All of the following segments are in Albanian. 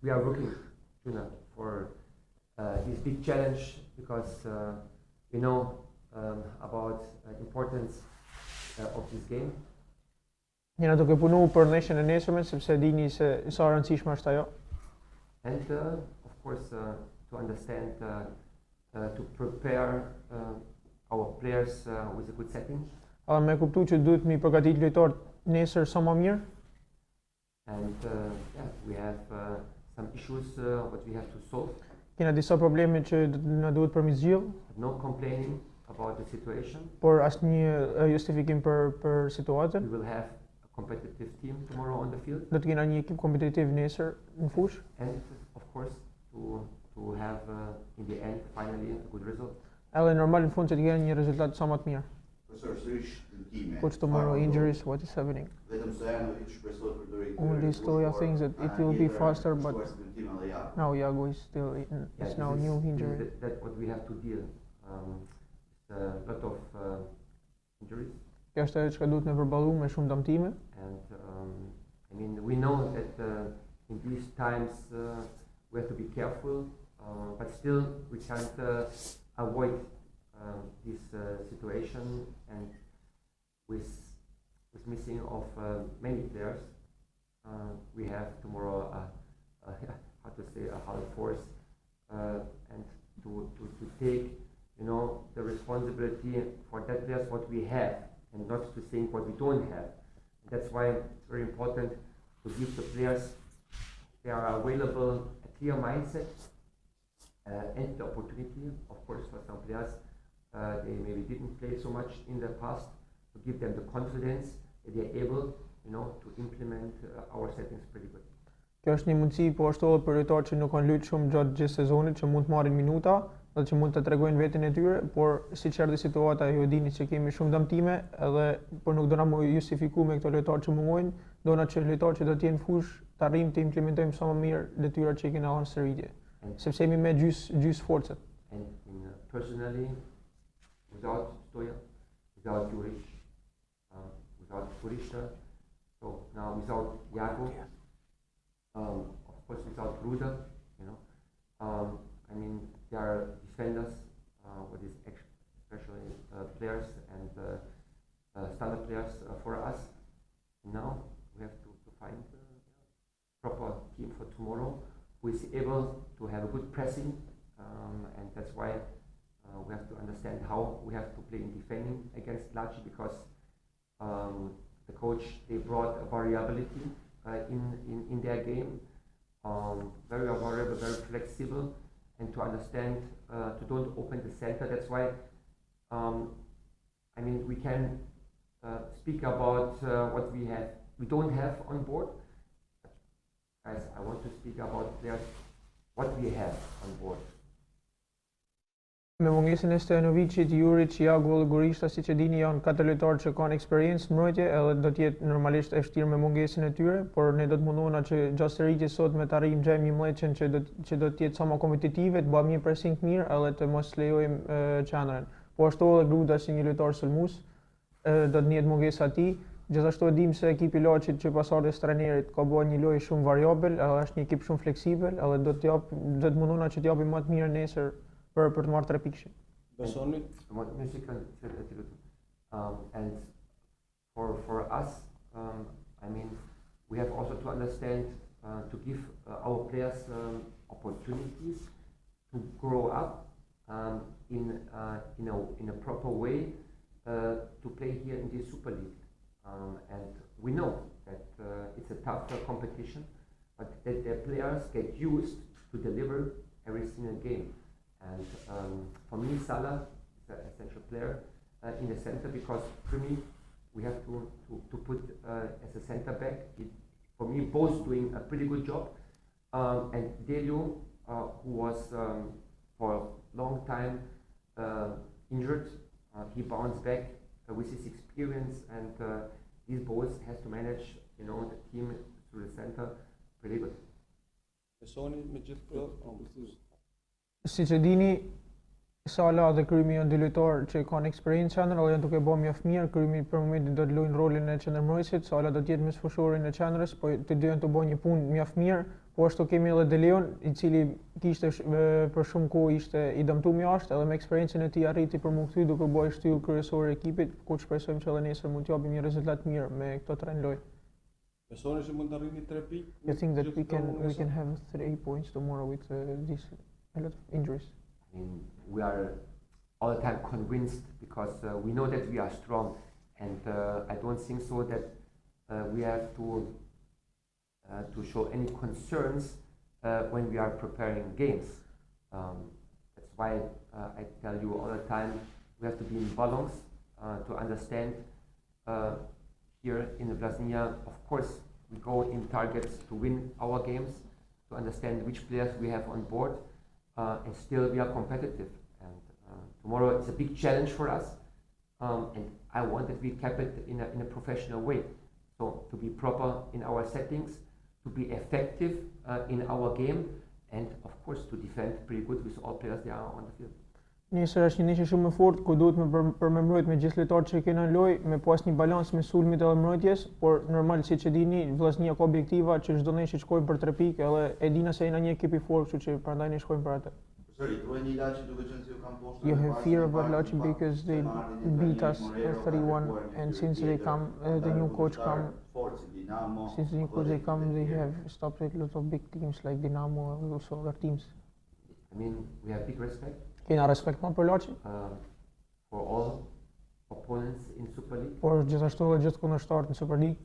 we are working, for this big challenge because we know about the importance of this game. Jena duke punu për ndeshjen e nesërmen sepse dini se sa rëndësishme është ajo. And of course to understand to prepare our players with a good setting. Me kuptu që duhet mi përgatit lojtarët nesër sa më mirë. And we have some issues what we have to solve. Kena disa probleme që na duhet përmirësjell. No complaining about the situation. Por asnjë justifikim për situatën. We will have a competitive team tomorrow on the field. Do të kena një ekip kompetitiv nesër në fushë. And of course to have in the end finally a good result. Edhe normal në fund që të kena një rezultat sa më të mirë. Profesor, sërish time. Coach, tomorrow injuries, what is happening? Vetëm se janë i shpresohet për dori. Only Stoja thinks that it will be faster, but now Iago is still it's now new injury. That's what we have to deal. A lot of injuries. Kjo është ajo që duhet me përballu me shumë dëmtime. And I mean we know that in these times we have to be careful, but still we can't avoid this situation, and with missing of many players, we have tomorrow how to say a hard force, and to take the responsibility for that players what we have, and not to think what we don't have. And that's why it's very important to give the players they are available a clear mindset and the opportunity, of course, for some players. They maybe didn't play so much in the past, to give them the confidence that they are able, to implement our settings pretty good. Kjo është një mundësi po ashtu edhe për lojtarët që nuk kanë luajtur shumë gjatë gjithë sezonit, që mund të marrin minuta dhe që mund të tregojnë veten e tyre, por siç erdhi situata ju e dini që kemi shumë dëmtime, edhe por nuk do na më justifiku me këto lojtarë që mungojnë, dona që lojtarët që do të jenë fushë të arrijmë të implementojmë sa më mirë detyrat që kemi dhënë sërish, sepse jemi me gjys forcat. And personally, without Stoja, without Juric, without Purisha, so now without Iago, of course without Ruda, I mean there are defenders, what is especially players and standard players for us. Now we have to find a proper team for tomorrow who is able to have a good pressing, and that's why we have to understand how we have to play in defending against Laçin, because the coach, they brought a variability in their game, very variable, very flexible, and to understand to don't open the center. That's why I mean we can speak about what we don't have on board. Guys, I want to speak about players what we have on board. Me mungesën e Stojanovicit, Juric, Iago dhe Gorishta, siç e dini, janë katër lojtarë që kanë eksperiencë në mbrojtje, edhe do të jetë normalisht e vështirë me mungesën e tyre, por ne do të mundohena që gjatë sëriqjes sot me të arrijmë gjejmë një mleçën që do të jetë sa më kompetitive, të bëjmë një pressing të mirë, edhe të mos lejojmë qendrën. Po ashtu edhe Gruda si një lojtar sulmues, do të njihet mungesa e tij. Gjithashtu e dim se ekipi Laçit që pas ardhes trajnerit ka bërë një lojë shumë variabel, edhe është një ekip shumë fleksibël, edhe do të mundohena që të japim më të mirë nesër për të marrë 3 pikë. Besoni? And for us, I mean, we have also to understand to give our players opportunities to grow up in a proper way to play here in the Superligë. And we know that it's a tough competition, but that their players get used to deliver every single game. And for me, Salah is an essential player in the center, because for me, we have to put as a center back. For me, both doing a pretty good job. And Delio, who was for a long time injured, he bounced back with his experience, and these boys has to manage, the team through the center pretty good. Besoni me gjithë këto? Siç e dini, Sala dhe krymi janë dy lojtarë që kanë eksperiencë qendër, dhe janë duke bërë mjaft mirë. Krymi për momentin do të luajnë rolin e qendërmbrojtësit, Sala do të jetë mesfushiorin e qendrës, po të dy janë të bëjnë një punë mjaft mirë. Po ashtu kemi edhe De Leon, i cili kishte për shumë kohë ishte i dëmtuar jashtë, edhe me eksperiencën e tij arriti për mu kthy duke bërë shtyllë kryesor e ekipit, ku shpresojmë që edhe nesër mund të japim një rezultat mirë me këto 3 lojë. Besoni se mund të arrini 3 pikë? You think that we can have 3 points tomorrow with this a lot of injuries? I mean, we are all the time convinced because we know that we are strong, and I don't think so that we have to show any concerns when we are preparing games. That's why I tell you all the time we have to be in balance to understand here in Vllaznia, of course, we go in targets to win our games, to understand which players we have on board, and still we are competitive. And tomorrow it's a big challenge for us, and I want that we keep it in a professional way. So to be proper in our settings, to be effective in our game, and of course to defend pretty good with all players that are on the field. Nesër është një ndeshje shumë e fortë ku duhet me mbrojt me gjithë lojtarët që kena në lojë, me pas një balans me sulmit edhe mbrojtjes, por normal siç e dini, Vllaznia ka objektiva që çdo ndeshje shkojmë për 3 pikë, edhe e dina se jena një ekip i fortë, kështu që prandaj ne shkojmë për atë. You have fear about Laçin because they beat us 3-1, and since they come, the new coach come, since the new coach they come, they have stopped a lot of big teams like Dinamo and also other teams. I mean, we have big respect. Kena respekt për Laçin. For all opponents in Superligë. Por gjithashtu edhe gjithë kundërshtarët në Superligë.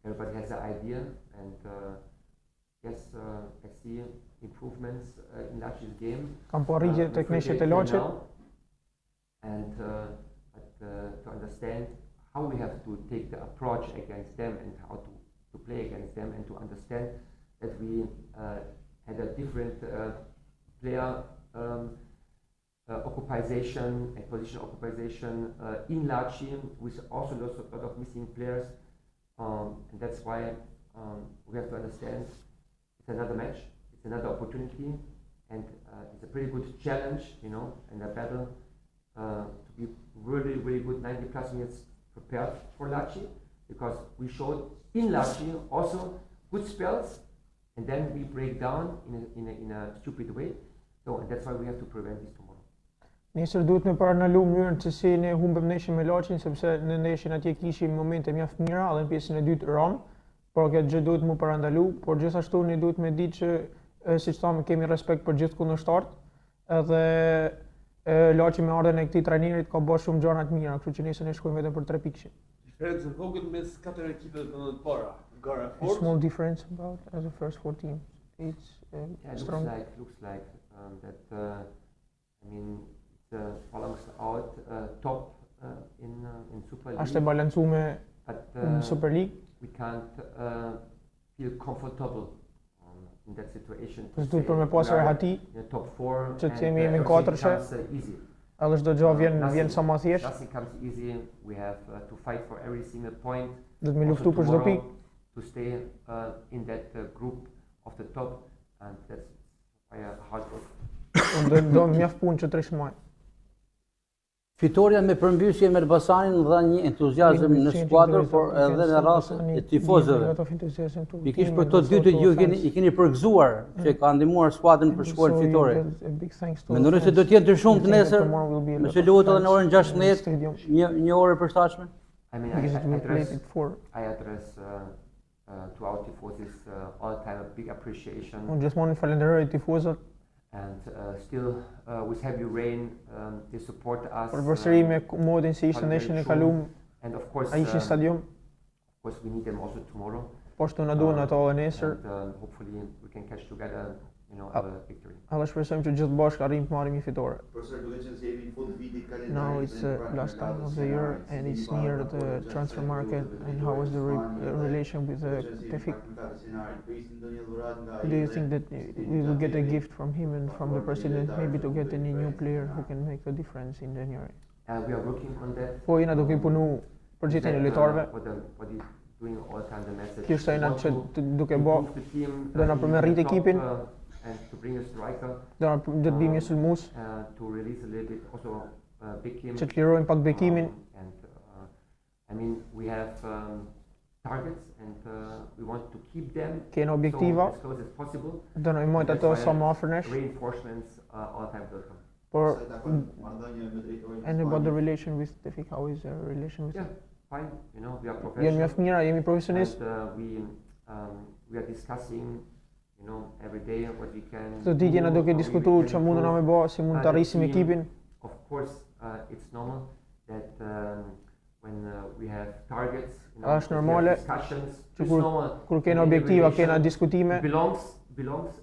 Everybody has an idea, and yes, I see improvements in Laçin's game. Kam po arritje tek ndeshjet e Laçit. And to understand how we have to take the approach against them and how to play against them, and to understand that we had a different player occupation and position occupation in Laçin, with also a lot of missing players, and that's why we have to understand it's another match, it's another opportunity, and it's a pretty good challenge, you know, and a battle to be really good 90 plus minutes prepared for Laçin, because we showed in Laçin also good spells, and then we break down in a stupid way. So, and that's why we have to prevent this tomorrow. Nesër duhet me paranalu mënyrën se si ne humbëm ndeshjen me Laçin, sepse në ndeshjen atje kishim momente mjaft mira dhe në pjesën e dytë ram, por këtë gjë duhet mu parandalu, por gjithashtu ne duhet me ditë që siç thamë kemi respekt për gjithë kundërshtarët, edhe Laçi me ardhen e këtij trajnerit ka bërë shumë gjëra të mira, kështu që nesër ne shkojmë vetëm për 3 pikë. Diferencë vogël mes 4 ekipeve të para. Gara fort. Small difference about the first 4 teams. It's strong. Looks like that. I mean, balance out top in Superligë. Është e balancuar në Superligë. We can't feel comfortable in that situation. Duhet për me pas rehati. Top 4. Që kemi në 4-shë. Edhe çdo gjë vjen sa më thjesht. Nothing comes easy. We have to fight for every single point. Do të më luftu për çdo pikë. To stay in that group of the top, and that's why hard work. Do mjaft punë që trishmoj. Fitoria me përmbysje me Elbasanin dha një entuziazëm në skuadër, por edhe në rast e tifozëve. Pikërisht për këto dy të ju i keni përgëzuar që ka ndihmuar skuadrën për shkuar fitore. Mendoni se do të jenë të shumtë nesër, nëse luhet edhe në orën 16, një orë e përshtatshme? I mean, I address to our tifosis all the time a big appreciation. Unë gjithmonë falenderoj tifozët. And still with heavy rain they support us. Përsëri me modin si ishte ndeshjen e kaluar. And of course ai ishin stadium. Of course we need them also tomorrow. Po ashtu na duan ato edhe nesër. And hopefully we can catch together, you know, a victory. Alla shpresojmë që gjithë bashkë arrijmë të marrim një fitore. Now it's last time of the year and it's near the transfer market, and how is the relation with the Tefik? Do you think that we will get a gift from him and from the president, maybe to get any new player who can make the difference in January? We are working on that. Po jena duke punu për gjithë një lojtarëve. Doing all the time the message. Kishte jena që duke bë do na përmerrit ekipin. and to bring a striker. Do të bëjmë një sulmues To release a little bit also Bekim. që të lirojmë pak Bekimin. And I mean we have targets and we want to keep them Kena objektiva, as close as possible. dënojmë ato sa më afër nesh. Reinforcements all the time welcome. Por Pastaj dakord, marrëdhënie me drejtorin. and about the relation with Tefik, how is the relation with Yeah, fine. You know, we are Jemi professional. mjaft mira, jemi profesionistë. And we are discussing, you know, every day what we can. Çdo ditë jena duke diskutuar ç'a mundun na me bë, si mund të arrisim ekipin. Of course, it's normal that when we have targets, you know, Është normale discussions. që It's normal. kur kena Any objektiva, kena relation diskutime, belongs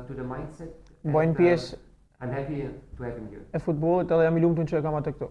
to the mindset. bëjnë and, pjesë I'm happy to have him here. e futbollit edhe jam i lumtur që e kam atë këtu.